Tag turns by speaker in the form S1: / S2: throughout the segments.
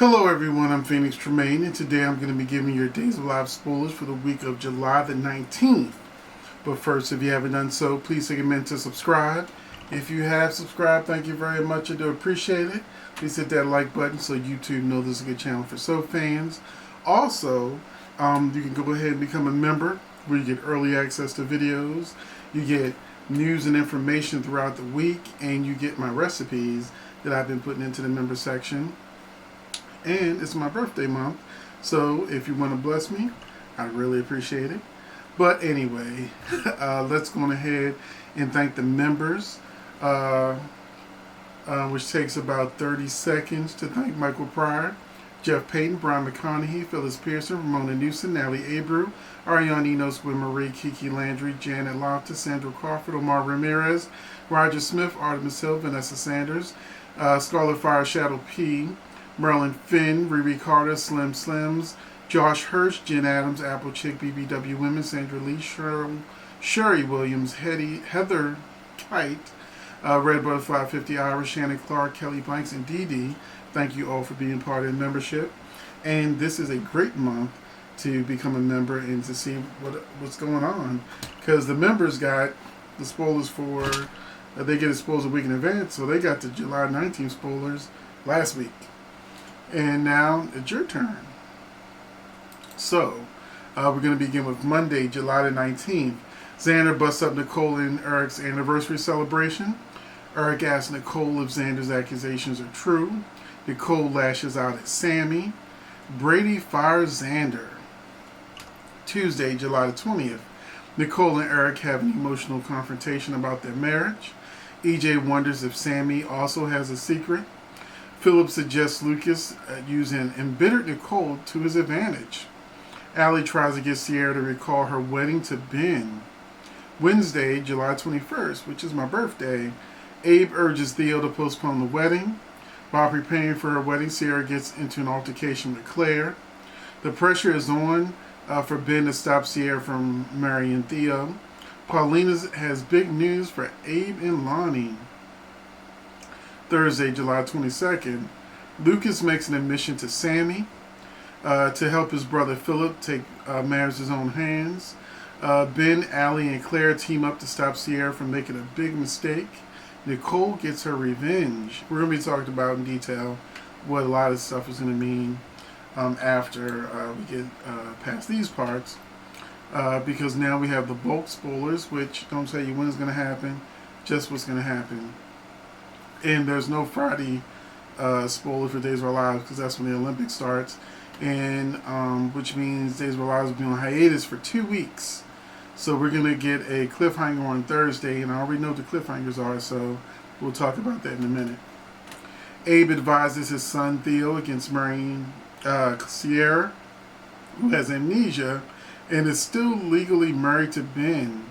S1: Hello everyone, I'm Phoenix Tremayne, and today I'm going to be giving you your Days of Live spoilers for the week of July the 19th. But first, if you haven't done so, please take a minute to subscribe. If you have subscribed, thank you very much. I do appreciate it. Please hit that like button so YouTube knows this is a good channel for soap fans. Also, you can go ahead and become a member where you get early access to videos. You get news and information throughout the week, and you get my recipes that I've been putting into the member section. And it's my birthday month, so if you want to bless me, I'd really appreciate it. But anyway, let's go ahead and thank the members, which takes about 30 seconds to thank Michael Pryor, Jeff Payton, Brian McConaughey, Phyllis Pearson, Ramona Newsom, Natalie Abreu, Ariane Enos, Gwen Marie, Kiki Landry, Janet Loftus, Sandra Crawford, Omar Ramirez, Roger Smith, Artemis Hill, Vanessa Sanders, Scarlet Fire, Shadow P., Merlin Finn, Riri Carter, Slim Slims, Josh Hirsch, Jen Adams, Apple Chick, BBW Women, Sandra Lee, Sherry Williams, Heather Kite, Red Butterfly 50 Irish, Shannon Clark, Kelly Blanks, and Dee Dee. Thank you all for being part of the membership. And this is a great month to become a member and to see what's going on. Because the members got the spoilers for, they get it spoilers a week in advance, so they got the July 19th spoilers last week. And now it's your turn. So, we're going to begin with Monday, July the 19th. Xander busts up Nicole and Eric's anniversary celebration. Eric asks Nicole if Xander's accusations are true. Nicole lashes out at Sammy. Brady fires Xander. Tuesday, July the 20th. Nicole and Eric have an emotional confrontation about their marriage. EJ wonders if Sammy also has a secret. Philip suggests Lucas use an embittered Nicole to his advantage. Allie tries to get Sierra to recall her wedding to Ben. Wednesday, July 21st, which is my birthday, Abe urges Theo to postpone the wedding. While preparing for her wedding, Sierra gets into an altercation with Claire. The pressure is on for Ben to stop Sierra from marrying Theo. Paulina has big news for Abe and Lonnie. Thursday, July 22nd, Lucas makes an admission to Sammy to help his brother Philip take matters in his own hands. Ben, Allie, and Claire team up to stop Sierra from making a big mistake. Nicole gets her revenge. We're going to be talking about in detail what a lot of stuff is going to mean after we get past these parts. Because now we have the bulk spoilers, which don't tell you when it's going to happen, just what's going to happen. And there's no Friday spoiler for Days of Our Lives because that's when the Olympics starts, and which means Days of Our Lives will be on hiatus for 2 weeks. So we're going to get a cliffhanger on Thursday, and I already know what the cliffhangers are, so we'll talk about that in a minute. Abe advises his son Theo against marrying Sierra, who has amnesia and is still legally married to Ben,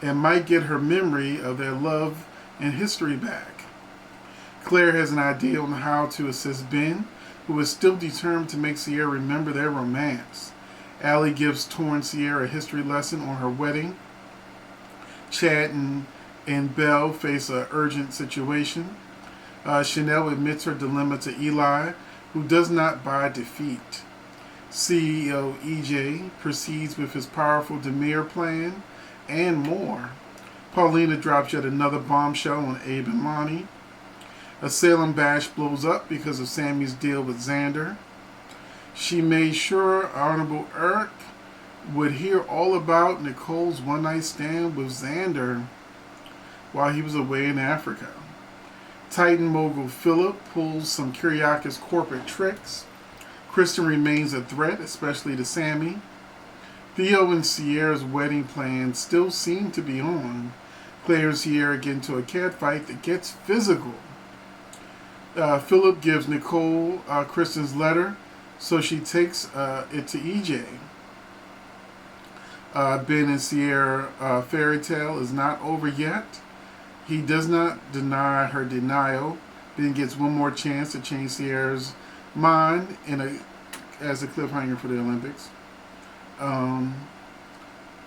S1: and might get her memory of their love and history back. Claire has an idea on how to assist Ben, who is still determined to make Sierra remember their romance. Allie gives torn Sierra a history lesson on her wedding. Chad and Belle face an urgent situation. Chanel admits her dilemma to Eli, who does not buy defeat. CEO EJ proceeds with his powerful Demir plan, and more. Paulina drops yet another bombshell on Abe and Lonnie. A Salem bash blows up because of Sammy's deal with Xander. She made sure Honorable Eric would hear all about Nicole's one-night stand with Xander while he was away in Africa. Titan mogul Philip pulls some Kyriakis corporate tricks. Kristen remains a threat, especially to Sammy. Theo and Sierra's wedding plans still seem to be on. Claire and Sierra get into a catfight that gets physical. Philip gives Nicole Kristen's letter, so she takes it to EJ. Ben and Sierra fairy tale is not over yet. He does not deny her denial. Ben gets one more chance to change Sierra's mind as a cliffhanger for the Olympics.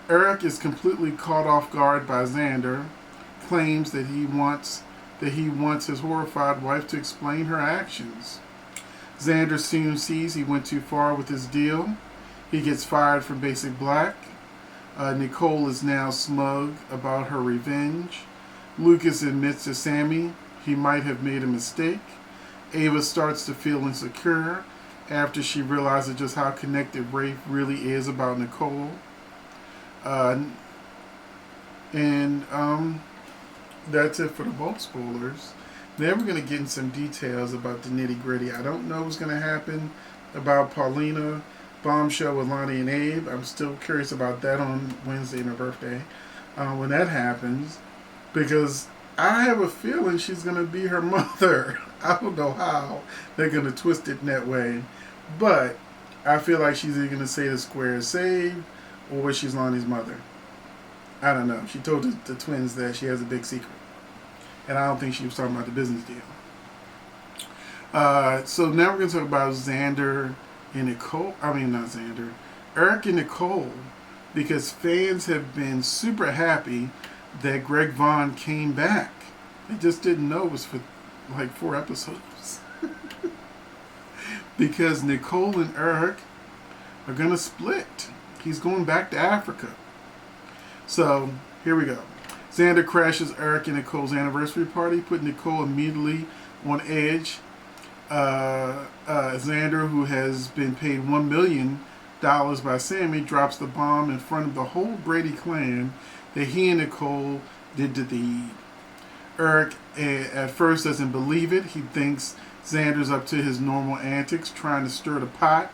S1: Eric is completely caught off guard by Xander, claims that he wants his horrified wife to explain her actions. Xander soon sees he went too far with his deal. He gets fired from Basic Black. Nicole is now smug about her revenge. Lucas admits to Sammy he might have made a mistake. Ava starts to feel insecure after she realizes just how connected Rafe really is about Nicole. And that's it for the bulk spoilers. Then we're going to get in some details about the nitty gritty. I don't know what's going to happen about Paulina, Bombshell with Lonnie and Abe. I'm still curious about that on Wednesday and her birthday. When that happens, because I have a feeling she's going to be her mother. I don't know how they're going to twist it in that way. But I feel like she's either going to say the square is saved or she's Lonnie's mother. I don't know. She told the twins that she has a big secret. And I don't think she was talking about the business deal. So now we're going to talk about Xander and Nicole. I mean, not Xander. Eric and Nicole. Because fans have been super happy that Greg Vaughn came back. They just didn't know it was for like 4 episodes. Because Nicole and Eric are going to split. He's going back to Africa. So, here we go. Xander crashes Eric and Nicole's anniversary party, putting Nicole immediately on edge. Xander, who has been paid $1 million by Sammy, drops the bomb in front of the whole Brady clan that he and Nicole did the deed. Eric at first doesn't believe it. He thinks Xander's up to his normal antics, trying to stir the pot,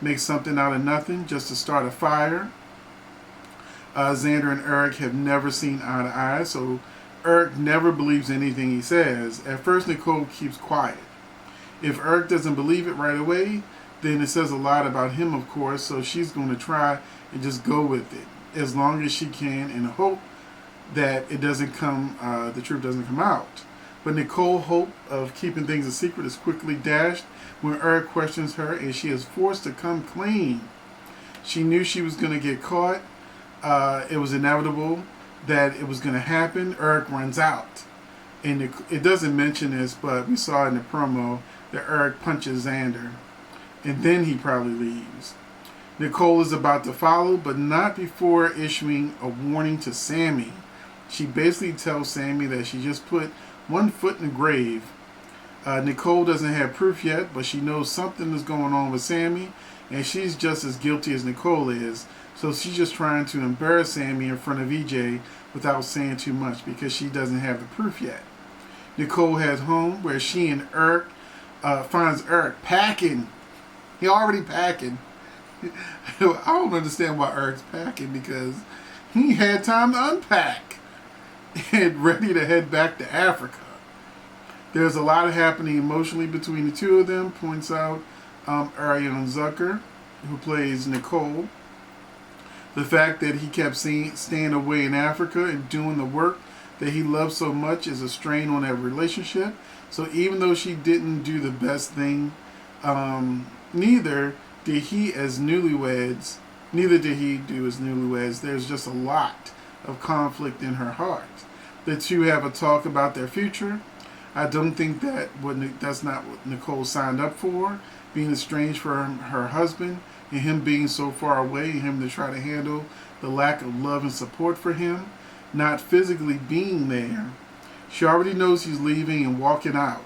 S1: make something out of nothing just to start a fire. Xander and Eric have never seen eye to eye, so Eric never believes anything he says. At first, Nicole keeps quiet. If Eric doesn't believe it right away, then it says a lot about him, of course, so she's going to try and just go with it as long as she can and hope that it doesn't come, the truth doesn't come out. But Nicole's hope of keeping things a secret is quickly dashed when Eric questions her and she is forced to come clean. She knew she was going to get caught. It was inevitable that it was going to happen. Eric runs out. And it doesn't mention this, but we saw in the promo that Eric punches Xander. And then he probably leaves. Nicole is about to follow, but not before issuing a warning to Sammy. She basically tells Sammy that she just put one foot in the grave. Nicole doesn't have proof yet, but she knows something is going on with Sammy, and she's just as guilty as Nicole is. So she's just trying to embarrass Sammy in front of EJ without saying too much because she doesn't have the proof yet. Nicole heads home where she and Eric finds Eric packing. He already packing. I don't understand why Eric's packing because he had time to unpack and ready to head back to Africa. There's a lot happening emotionally between the two of them, points out Ariane Zucker, who plays Nicole. The fact that he kept staying away in Africa and doing the work that he loved so much is a strain on that relationship. So even though she didn't do the best thing, neither did he do as newlyweds. There's just a lot of conflict in her heart. The two have a talk about their future. I don't think that's not what Nicole signed up for, being estranged from her husband and him being so far away and him to try to handle the lack of love and support for him, not physically being there. She already knows he's leaving and walking out.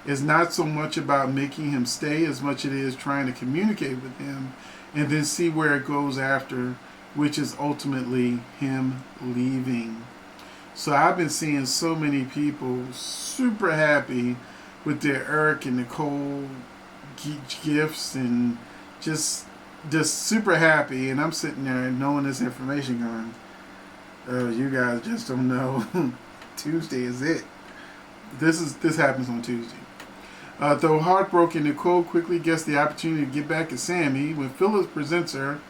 S1: It's not so much about making him stay as much as it is trying to communicate with him and then see where it goes after, which is ultimately him leaving. So I've been seeing so many people super happy with their Eric and Nicole gifts and just super happy, and I'm sitting there knowing this information going, oh, you guys just don't know. Tuesday is it. This happens on Tuesday. Though heartbroken, Nicole quickly gets the opportunity to get back at Sammy when Phyllis presents her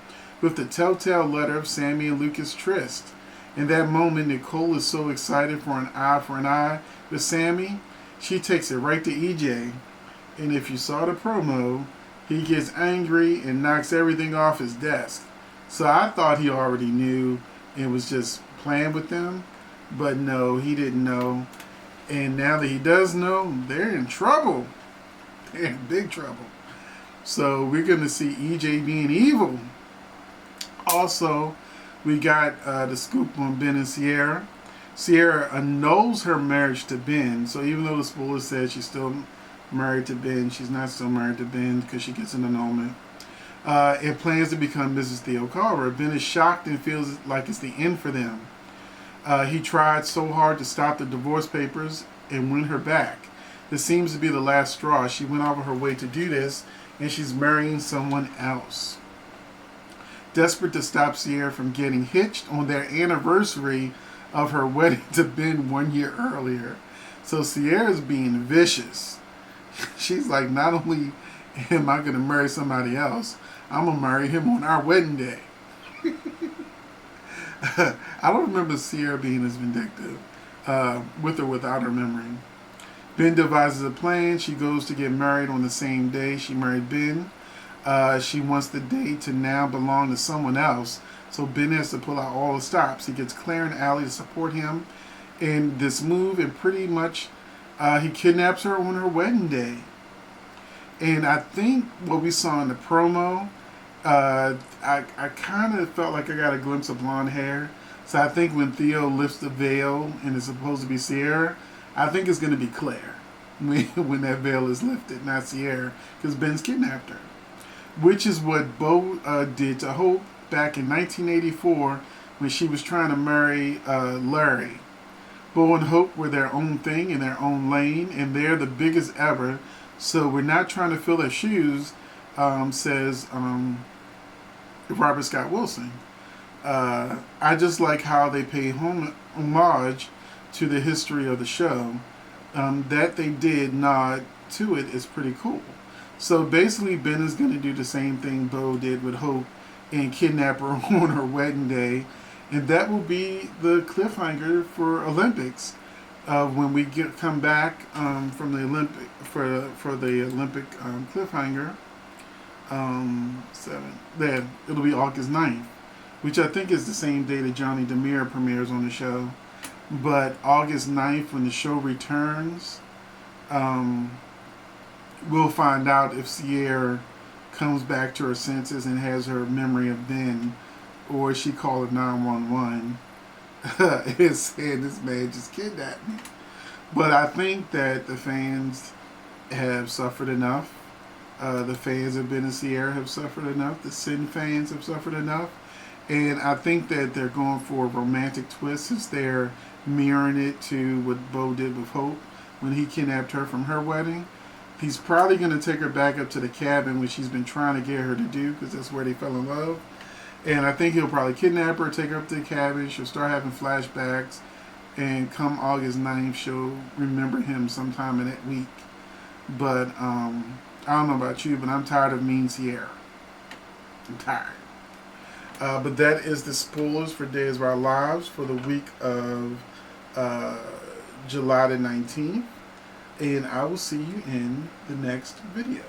S1: with the telltale letter of Sammy and Lucas' tryst. In that moment, Nicole is so excited for an eye with Sammy, she takes it right to EJ. And if you saw the promo, he gets angry and knocks everything off his desk. So I thought he already knew and was just playing with them. But no, he didn't know. And now that he does know, they're in trouble. They're in big trouble. So we're going to see EJ being evil. Also, we got the scoop on Ben and Sierra. Sierra annuls her marriage to Ben. So even though the spoiler says she's still married to Ben, she's not still married to Ben because she gets an annulment. And plans to become Mrs. Theo Carver. Ben is shocked and feels like it's the end for them. He tried so hard to stop the divorce papers and win her back. This seems to be the last straw. She went out of her way to do this, and she's marrying someone else. Desperate to stop Sierra from getting hitched on their anniversary of her wedding to Ben 1 year earlier. So Sierra's being vicious. She's like, not only am I going to marry somebody else, I'm going to marry him on our wedding day. I don't remember Sierra being as vindictive, with or without her memory. Ben devises a plan. She goes to get married on the same day she married Ben. She wants the day to now belong to someone else, so Ben has to pull out all the stops. He gets Claire and Allie to support him in this move, and pretty much he kidnaps her on her wedding day. And I think what we saw in the promo, I kind of felt like I got a glimpse of blonde hair. So I think when Theo lifts the veil and it's supposed to be Sierra, I think it's going to be Claire when that veil is lifted, not Sierra, because Ben's kidnapped her. Which is what Bo did to Hope back in 1984 when she was trying to marry Larry. Bo and Hope were their own thing in their own lane, and they're the biggest ever. So we're not trying to fill their shoes, says Robert Scott Wilson. I just like how they pay homage to the history of the show. That they did nod to it is pretty cool. So basically, Ben is going to do the same thing Bo did with Hope and kidnap her on her wedding day. And that will be the cliffhanger for Olympics. When we come back from the Olympic for the Olympic cliffhanger, it'll be August 9th, which I think is the same day that Johnny Demire premieres on the show. But August 9th, when the show returns, we'll find out if Sierra comes back to her senses and has her memory of Ben, or she called 911 and said, this man just kidnapped me. But I think that the fans have suffered enough. The fans of Ben and Sierra have suffered enough. The Sin fans have suffered enough. And I think that they're going for a romantic twist, since they're mirroring it to what Bo did with Hope when he kidnapped her from her wedding. He's probably going to take her back up to the cabin, which he's been trying to get her to do, because that's where they fell in love. And I think he'll probably kidnap her, take her up to the cabin. She'll start having flashbacks. And come August 9th, she'll remember him sometime in that week. But I don't know about you, but I'm tired of Mean Sierra. I'm tired. But that is the spoilers for Days of Our Lives for the week of July the 19th. And I will see you in the next video.